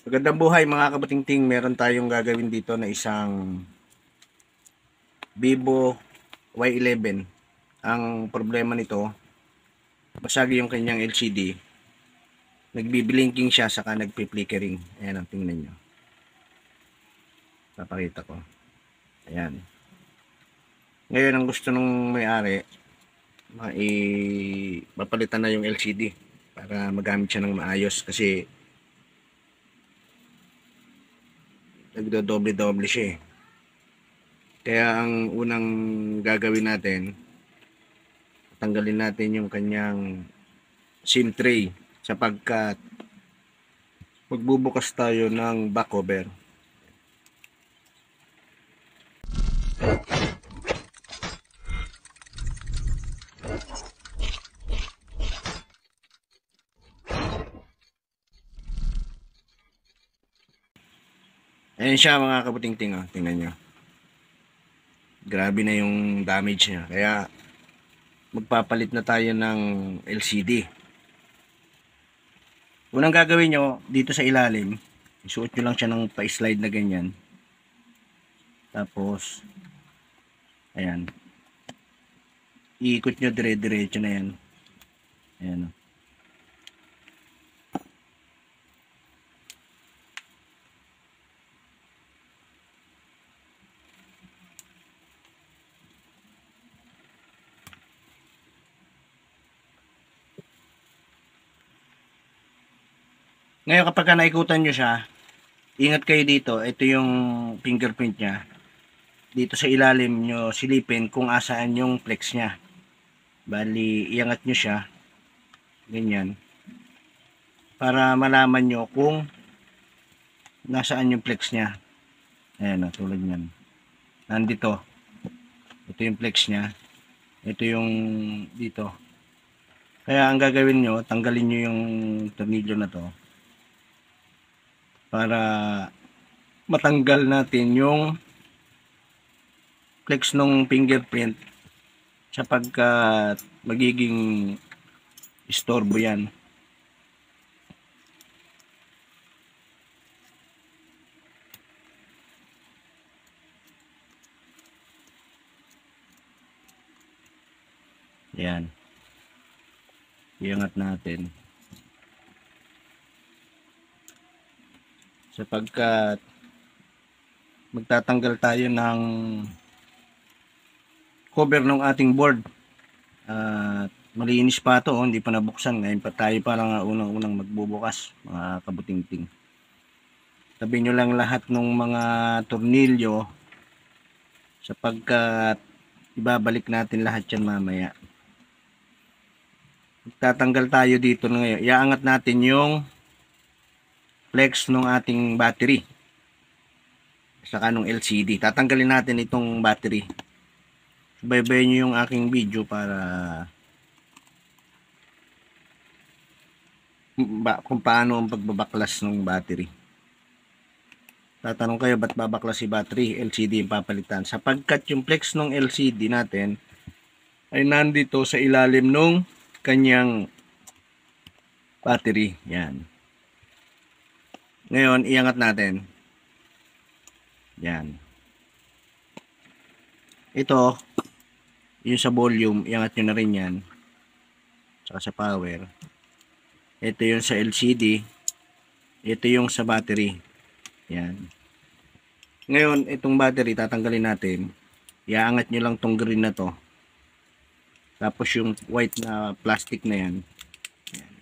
Magandang buhay mga kabatingting, meron tayong gagawin dito na isang Vivo Y11. Ang problema nito, basagi yung kanyang LCD. Nagbi-blinking siya saka nagpi-flickering. Ayan ang tingnan nyo. Papakita ko. Ayan. Ngayon ang gusto nung may-ari, mapalitan na yung LCD para magamit siya ng maayos kasi nagdo-doble-doble siya eh. Kaya ang unang gagawin natin, tanggalin natin yung kanyang SIM tray sapagkat magbubukas tayo ng back cover. Ayan siya mga kabutingting, oh. Tingnan nyo. Grabe na yung damage niya. Kaya magpapalit na tayo ng LCD. Unang gagawin nyo, dito sa ilalim, isuot nyo lang siya ng pa-slide na ganyan. Tapos, ayan. Iikot nyo dire-diretso na yan. Ayan. Ngayon kapag naikutan nyo siya, ingat kayo dito. Ito yung fingerprint niya. Dito sa ilalim nyo silipin kung asaan yung flex niya. Bali, iangat nyo siya. Ganyan. Para malaman nyo kung nasaan yung flex niya. Ayan o, tulad nyan. Nandito. Ito yung flex niya. Ito yung dito. Kaya ang gagawin nyo, tanggalin nyo yung tornilyo na to. Para matanggal natin yung flex ng fingerprint sapagkat magiging istorbo yan. Yan. Iangat natin. Sapagkat magtatanggal tayo ng cover ng ating board. At malinis pa ito, hindi pa nabuksan. Ngayon pa tayo parang unang magbubukas, mga kabutingting. Tabi nyo lang lahat ng mga tornilyo sapagkat ibabalik natin lahat yan mamaya. Magtatanggal tayo dito ngayon. Iaangat natin yung flex ng ating battery saka nung LCD. Tatanggalin natin itong battery. Subaybayan nyo yung aking video para kung paano ang pagbabaklas ng battery. Tatanong kayo ba't babaklas si battery? LCD yung papalitan. Sapagkat yung flex ng LCD natin ay nandito sa ilalim nung kanyang battery. Yan. Ngayon, iangat natin. Yan. Ito, yung sa volume, iangat nyo na rin yan. Saka sa power. Ito yung sa LCD. Ito yung sa battery. Yan. Ngayon, itong battery, tatanggalin natin. Iaangat nyo lang tong green na to. Tapos yung white na plastic na yan. Yan.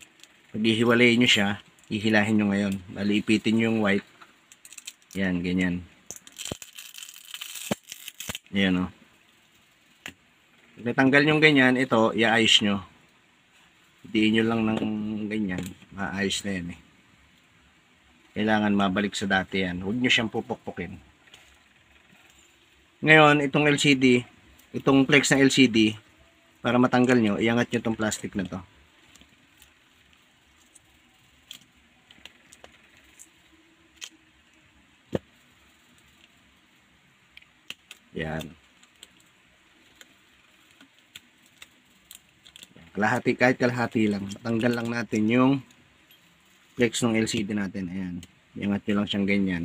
Pag ihiwalayin nyo siya, ihilahin nyo ngayon. Bali, ipitin nyo yung white. Yan, ganyan. Yan o. Pag natanggal nyo ganyan, ito, iaayos nyo. Diin nyo lang ng ganyan. Maayos na yan eh. Kailangan mabalik sa dati yan. Huwag nyo siyang pupukpukin. Ngayon, itong LCD, itong flex na LCD, para matanggal nyo, iangat nyo itong plastic na to. Yan. Kalahati, kahit kalahati lang. Tanggal lang natin yung flex ng LCD natin. Ayan. Iangat nyo lang siyang ganyan.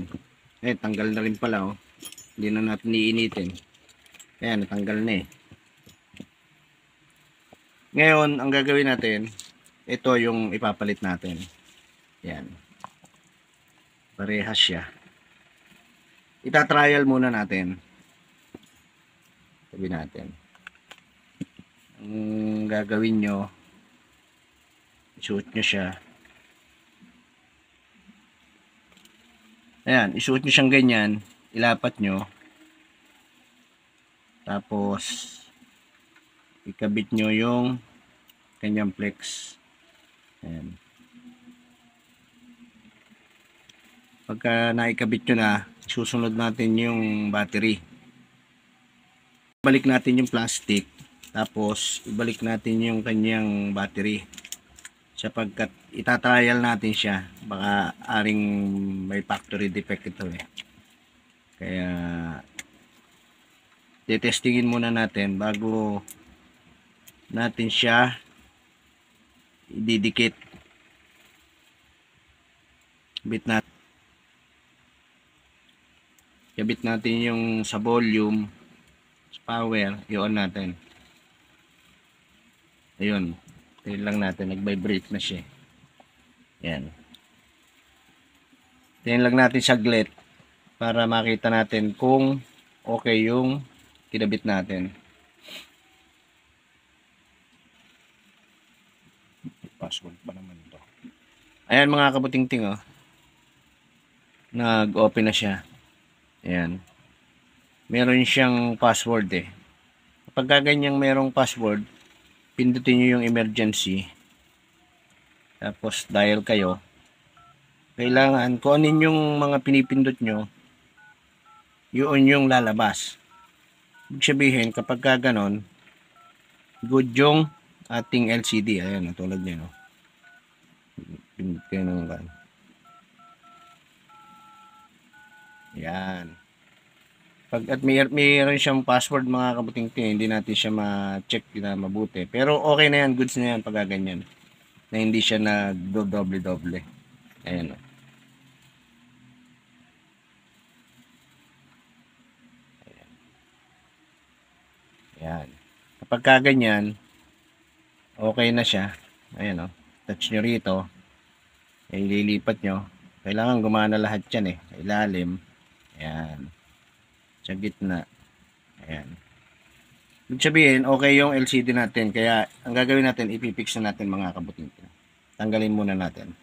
Tanggal na rin pala, oh. Hindi na natin iinitin. Ayan, natanggal na eh. Ngayon, ang gagawin natin, ito yung ipapalit natin. Ayan. Parehas siya. Ita-trial muna natin. Sabi natin. Ang gagawin nyo, isuot nyo siya. Ayan, isuot nyo siyang ganyan. Ilapat nyo. Tapos, ikabit nyo yung kanyang flex. Ayan. Pagka naikabit nyo na, susunod natin yung battery. Balik natin yung plastic. Tapos, ibalik natin yung kanyang battery. Sapagkat itatrial natin siya, baka aring may factory defect ito eh. Kaya tetestingin muna natin bago natin siya ididikit. Kabit natin yung sa volume, sa power, i-on natin. Ayun. Tingnan lang natin, nag-vibrate na siya. Yan. Tingnan lang natin saglit para makita natin kung okay yung kinabit natin. Password pa naman ito. Ayan mga kabuting-ting, oh. Nag-open na siya. Ayan. Meron siyang password eh. Kapag ganyang merong password, pindutin nyo yung emergency. Tapos dial kayo. Kailangan kung anin yung mga pinipindot nyo, yun yung lalabas. Ibig sabihin, kapag ganon, good yung ating LCD. Ayan, tulad nyo. No? Pindot kayo ng gan. Ayan. Pag at mayroon siyang password mga kabuting-ting, hindi natin siya ma-check na mabuti. Pero okay na yan, goods na yan pag ganyan. Na hindi siya nag-doble-doble. Ayan o. Ayan. Kapag kaganyan, okay na siya. Ayan o. Touch nyo rito. Ililipat nyo. Kailangan gumana lahat yan eh. Ilalim. Ayan. Sa gitna. Ayan. Ibig sabihin, okay yung LCD natin. Kaya, ang gagawin natin, ipipix na natin mga kabuting-ting. Tanggalin muna natin.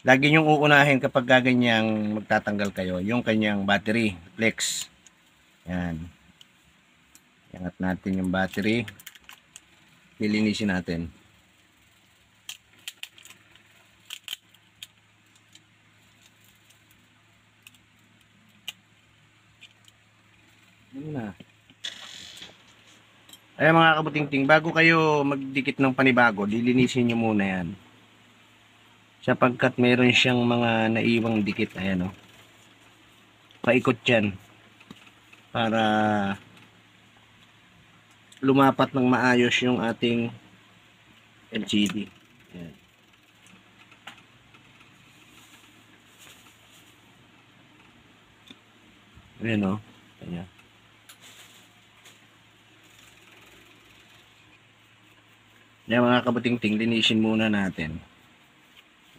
Lagi nyong uunahin kapag gaganyang magtatanggal kayo, yung kanyang battery, flex. Yan. Iangat natin yung battery. Lilinisin natin. Yan na. Ayan mga kabuting-ting, bago kayo magdikit ng panibago, lilinisin nyo muna yan. Sapagkat meron siyang mga naiwang dikit. Ayan o. Paikot yan. Para lumapat ng maayos yung ating LCD. Ayan. Ayan o. Ayan. Yan mga kabuting-ting, linisin muna natin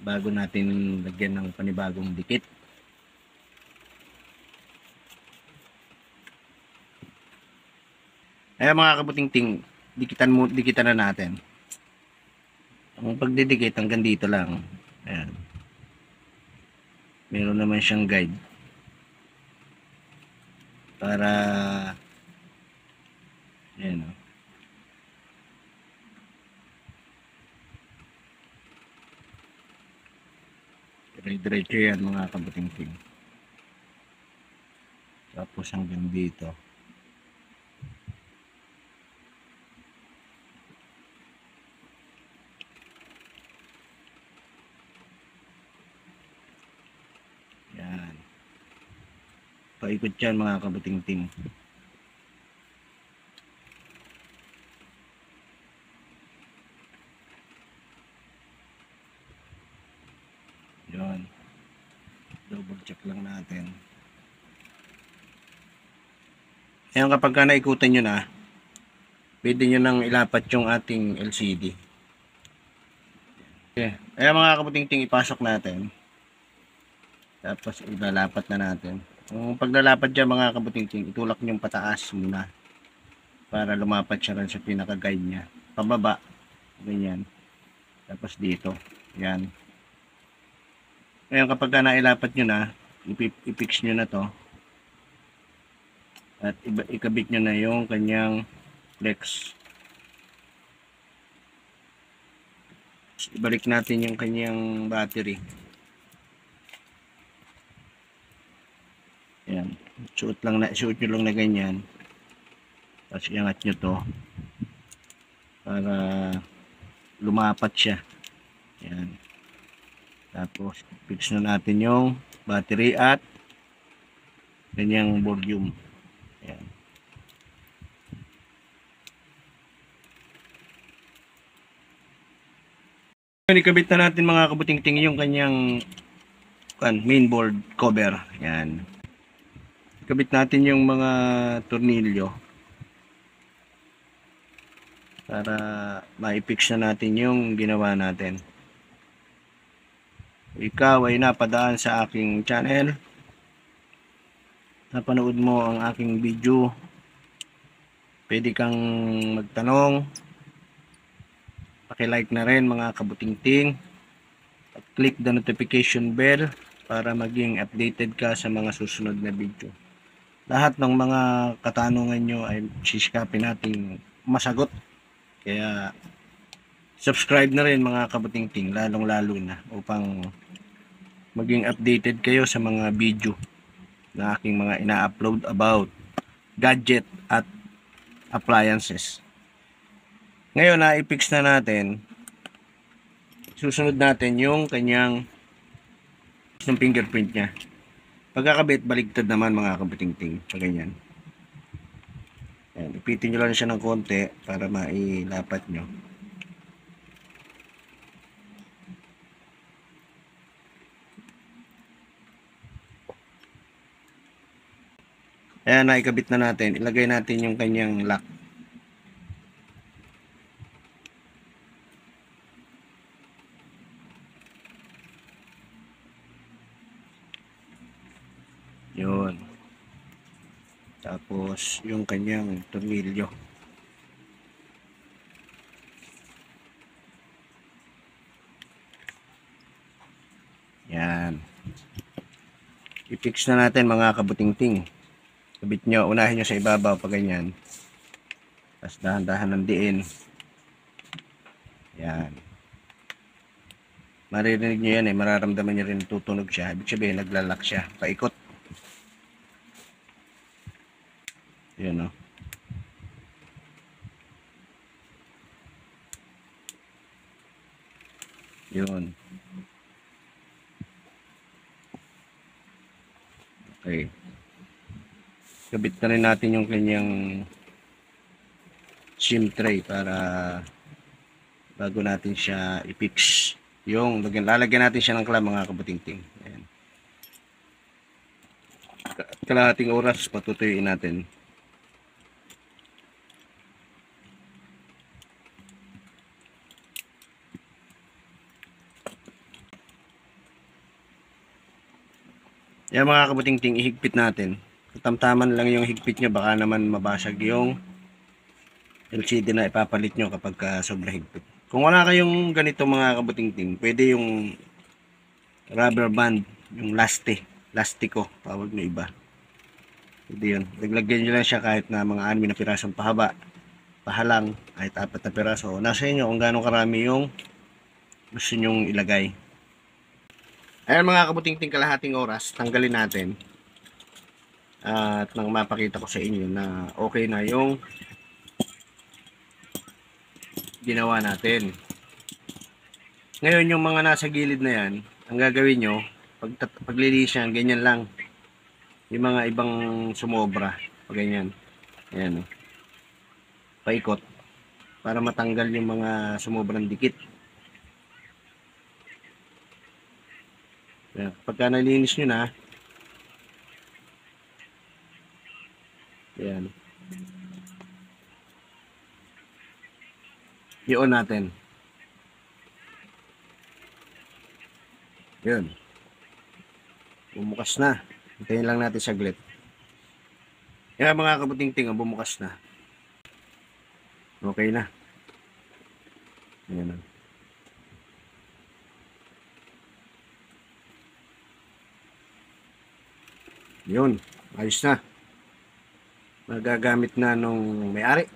bago natin lagyan ng panibagong dikit. Ayan mga kabuting-ting, dikitan na natin. Ang pagdidikit hanggang dito lang. Ayan. Meron naman siyang guide para ayan o. Diretso yan mga kabuting-ting. Tapos hanggang dito. Yan. Paikot yan mga kabuting-ting. Yan. Double check lang natin. Ayan, kapag ka naikutan nyo na, pwede nyo nang ilapat yung ating LCD. Okay. Ayan mga kabuting-ting, ipasok natin. Tapos ilalapat na natin. Kung paglalapat dyan mga kabuting-ting, itulak nyo pataas muna. Para lumapat siya rin sa pinaka-guide niya. Pababa. Ganyan. Tapos dito. Yan. Ngayon kapag ka nailapat nyo na, ipix nyo na to. At ikabit nyo na yung kanyang flex. Ibalik natin yung kanyang battery. Ayan. Suot nyo lang na ganyan. Tapos iangat nyo to. Para lumapat siya. Ayan. Tapos fix na natin yung battery at kanyang volume. Ayan. Ikabit na natin mga kabuting-ting yung kanyang mainboard cover. Ayan. Ikabit natin yung mga tornilyo para ma-fix na natin yung ginawa natin. Ikaw ay napadaan sa aking channel, napanood mo ang aking video, pwede kang magtanong, paki-like na rin mga kabuting-ting at click the notification bell para maging updated ka sa mga susunod na video. Lahat ng mga katanungan nyo ay sisikapin nating masagot, kaya subscribe na rin mga kabuting-ting, lalong lalo na upang maging updated kayo sa mga video na aking mga ina-upload about gadget at appliances. Ngayon na i-fix na natin, susunod natin yung kanyang yung fingerprint nya. Pagkakabit, baligtad naman mga kabuting-ting. So, ganyan. Ayan, ipitin nyo lang siya ng konti para mailapat nyo. Ayan, naikabit na natin. Ilagay natin yung kanyang lock. Yun. Tapos, yung kanyang tornilyo. Yan. I-fix na natin mga kabuting-ting. Kabit nyo, unahin nyo sa ibabaw pa ganyan. Tapos dahan-dahan ng diin. Yan. Maririnig nyo yan mararamdaman nyo rin tutunog siya. Ibig sabihin, naglalak siya. Paikot. Yan o. Yun. Okay. Kabit na rin natin yung kanyang SIM tray para bago natin siya i-fix. Yung lalagyan natin siya ng clamp mga kabuting-ting. Ayan. Kalahating oras patutuyuin natin. Yan mga kabuting-ting, ihigpit natin. Tamtaman lang yung higpit nyo, baka naman mabasag yung LCD na ipapalit nyo kapag sobra higpit. Kung wala kayong ganito mga kabuting-ting, pwede yung rubber band, yung lastiko, tawag na iba. Pwede yun. Laglagyan nyo lang siya kahit na mga 6 na pirasong pahaba, pahalang, kahit 4 na piraso. Nasa inyo kung gaano karami yung gusto nyong ilagay. Ayan mga kabuting-ting, kalahating oras, tanggalin natin. At nang mapakita ko sa inyo na okay na yung ginawa natin. Ngayon yung mga nasa gilid na yan, ang gagawin nyo, paglilis yan, ganyan lang. Yung mga ibang sumobra, pag ganyan. Ayan o. Paikot. Para matanggal yung mga sumobrang dikit. Ayan. Pagka nalinis nyo na, ayan, i-on natin. Yun. Bumukas na. Hintayin lang natin saglit. Kaya mga kabuting-ting, bumukas na. Okay na. Ayan na. Yun. Ayos na. Magagamit na nung may-ari.